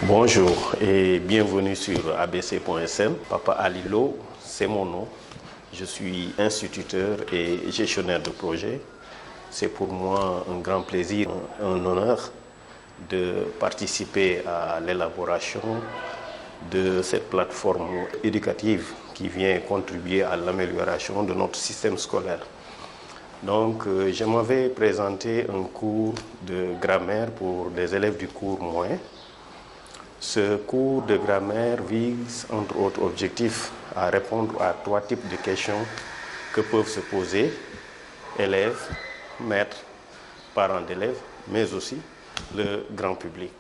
Bonjour et bienvenue sur abc.sn. Papa Alilo, c'est mon nom. Je suis instituteur et gestionnaire de projet. C'est pour moi un grand plaisir, un honneur de participer à l'élaboration de cette plateforme éducative qui vient contribuer à l'amélioration de notre système scolaire. Donc, je m'avais présenté un cours de grammaire pour des élèves du cours moyen. Ce cours de grammaire vise, entre autres objectifs, à répondre à 3 types de questions que peuvent se poser élèves, maîtres, parents d'élèves, mais aussi le grand public.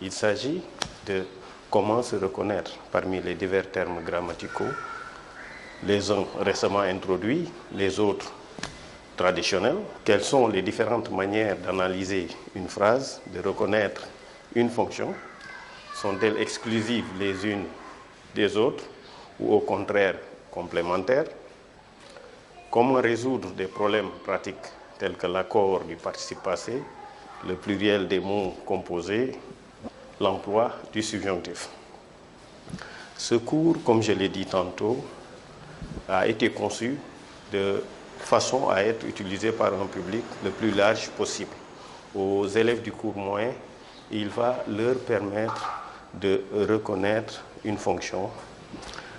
Il s'agit de comment se reconnaître parmi les divers termes grammaticaux, les uns récemment introduits, les autres traditionnels. Quelles sont les différentes manières d'analyser une phrase, de reconnaître une fonction? Sont-elles exclusives les unes des autres ou au contraire complémentaires? Comment résoudre des problèmes pratiques tels que l'accord du participe passé, le pluriel des mots composés, l'emploi du subjonctif? Ce cours, comme je l'ai dit tantôt, a été conçu de façon à être utilisé par un public le plus large possible. Aux élèves du cours moyen, il va leur permettre de reconnaître une fonction,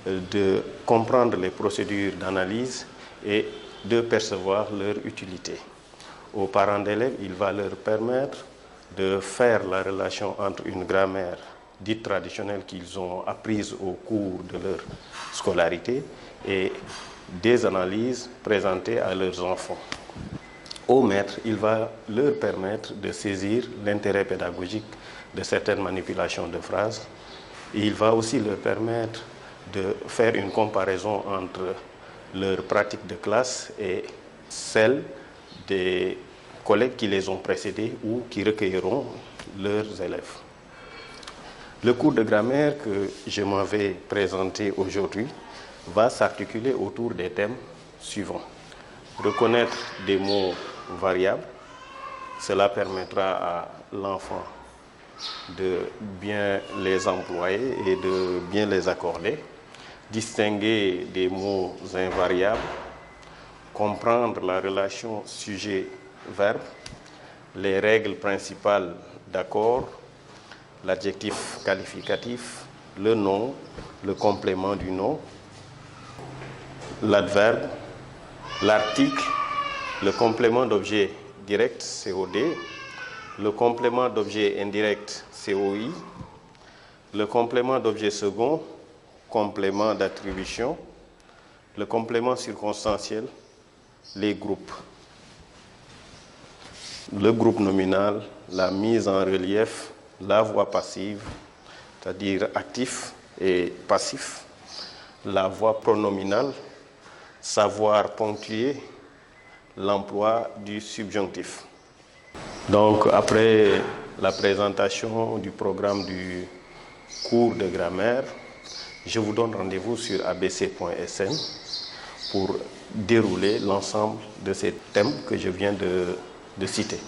de comprendre les procédures d'analyse et de percevoir leur utilité. Aux parents d'élèves, il va leur permettre de faire la relation entre une grammaire dite traditionnelle qu'ils ont apprise au cours de leur scolarité et des analyses présentées à leurs enfants. Aux maîtres, il va leur permettre de saisir l'intérêt pédagogique de certaines manipulations de phrases. Et il va aussi leur permettre de faire une comparaison entre leur pratique de classe et celle des collègues qui les ont précédés ou qui recueilleront leurs élèves. Le cours de grammaire que je m'avais présenté aujourd'hui va s'articuler autour des thèmes suivants. Reconnaître des mots variables, cela permettra à l'enfant de bien les employer et de bien les accorder, distinguer des mots invariables, comprendre la relation sujet-verbe, les règles principales d'accord, l'adjectif qualificatif, le nom, le complément du nom, l'adverbe, l'article, le complément d'objet direct, COD, le complément d'objet indirect, COI, le complément d'objet second, complément d'attribution, le complément circonstanciel, les groupes, le groupe nominal, la mise en relief, la voix passive, c'est-à-dire actif et passif, la voix pronominale, savoir ponctuer, l'emploi du subjonctif. Donc, après la présentation du programme du cours de grammaire, je vous donne rendez-vous sur abc.sn pour dérouler l'ensemble de ces thèmes que je viens de citer.